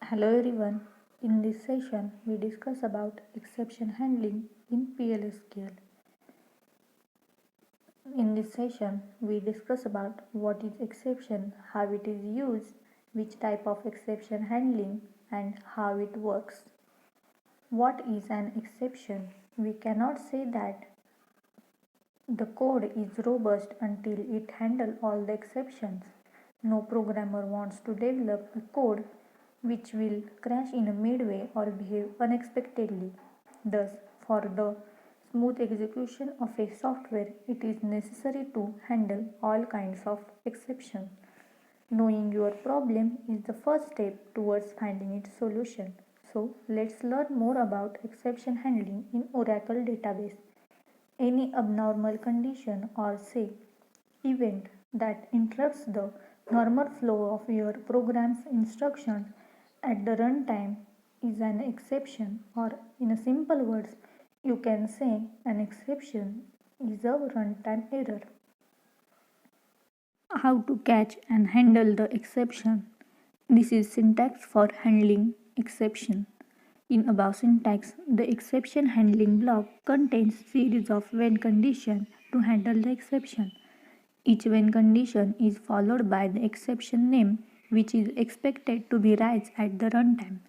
Hello everyone. In this session, we discuss about exception handling in PLSQL. In this session, we discuss about what is exception, how it is used, which type of exception handling, and how it works. What is an exception? We cannot say that the code is robust until it handles all the exceptions. No programmer wants to develop a code which will crash in a midway or behave unexpectedly. Thus, for the smooth execution of a software, it is necessary to handle all kinds of exceptions. Knowing your problem is the first step towards finding its solution. So, let's learn more about exception handling in Oracle database. Any abnormal condition or say event that interrupts the normal flow of your program's instructions at the runtime is an exception, or in a simple words you can say an exception is a runtime error. How to catch and handle the exception? This is syntax for handling exception. In above syntax, the exception handling block contains series of when condition to handle the exception. Each when condition is followed by the exception name, which is expected to be raised at the runtime.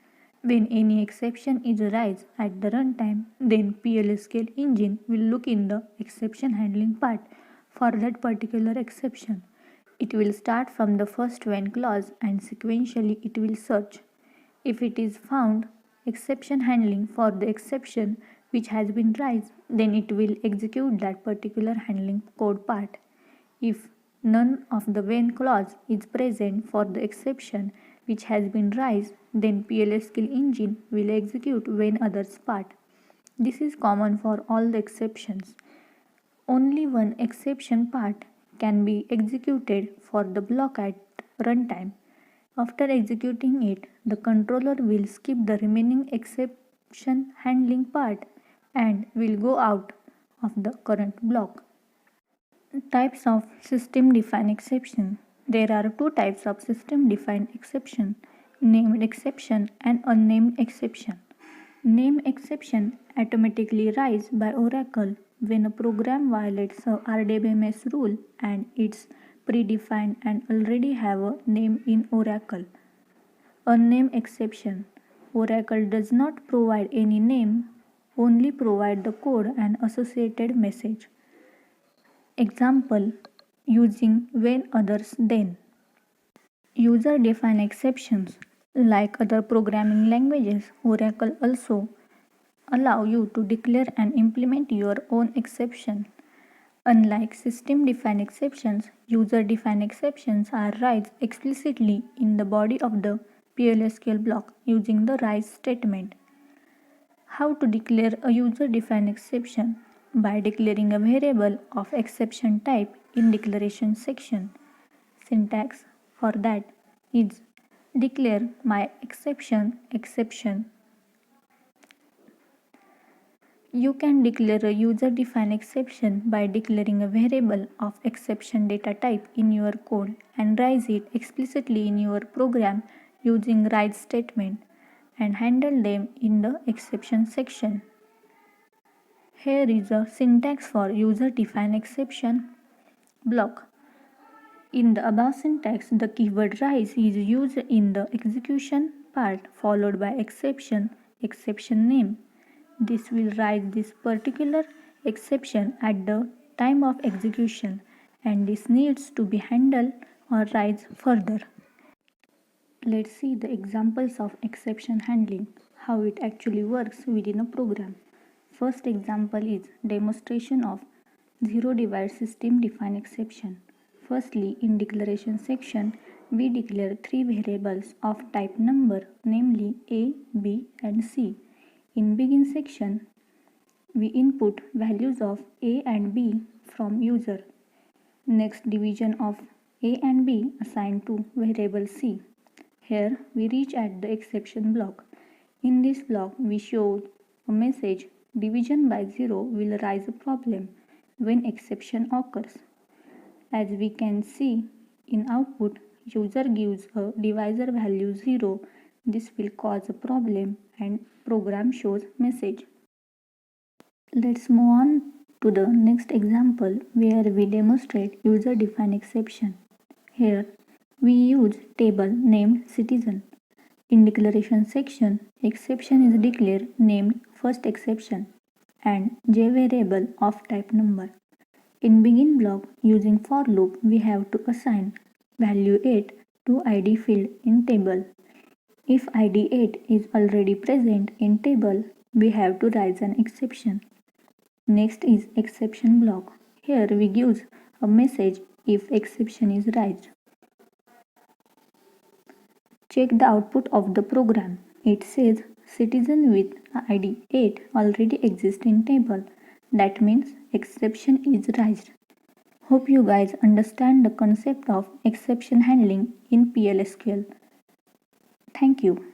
When any exception is raised at the runtime, then PLSQL engine will look in the exception handling part for that particular exception. It will start from the first when clause and sequentially it will search. If it is found exception handling for the exception which has been raised, then it will execute that particular handling code part. If none of the when clause is present for the exception which has been raised, then PLSQL engine will execute when others part. This is common for all the exceptions. Only one exception part can be executed for the block at runtime. After executing it, the controller will skip the remaining exception handling part and will go out of the current block. Types of system-defined exception. There are two types of system-defined exception, named exception and unnamed exception. Named exception automatically rise by Oracle when a program violates a RDBMS rule and it's predefined and already have a name in Oracle. Unnamed exception. Oracle does not provide any name, only provide the code and associated message. Example, using when others then. User-defined exceptions. Like other programming languages, Oracle also allow you to declare and implement your own exception. Unlike system-defined exceptions, user-defined exceptions are raised explicitly in the body of the PLSQL block using the raise statement. How to declare a user-defined exception? By declaring a variable of exception type in declaration section. Syntax for that is declare my exception. You can declare a user-defined exception by declaring a variable of exception data type in your code and raise it explicitly in your program using raise statement and handle them in the exception section. Here is a syntax for user-defined exception block. In the above syntax, the keyword raise is used in the execution part followed by exception name. This will raise this particular exception at the time of execution and this needs to be handled or raised further. Let's see the examples of exception handling, how it actually works within a program. First example is demonstration of zero divide system defined exception. Firstly, in declaration section, we declare three variables of type number, namely A, B and C. In begin section, we input values of A and B from user. Next, division of A and B assigned to variable C. Here we reach at the exception block. In this block, we show a message division by 0 will raise a problem when exception occurs. As we can see in output, user gives a divisor value 0, This will cause a problem and program shows message. Let's move on to the next example where we demonstrate user-defined exception. Here we use table named citizen. In declaration section, exception is declared named first exception and j variable of type number. In begin block, using for loop, we have to assign value 8 to id field in table. If id 8 is already present in table, we have to raise an exception. Next is exception block. Here we give a message if exception is raised. Check the output of the program. It says citizen with ID 8 already exists in table. That means exception is raised. Hope you guys understand the concept of exception handling in PLSQL. Thank you.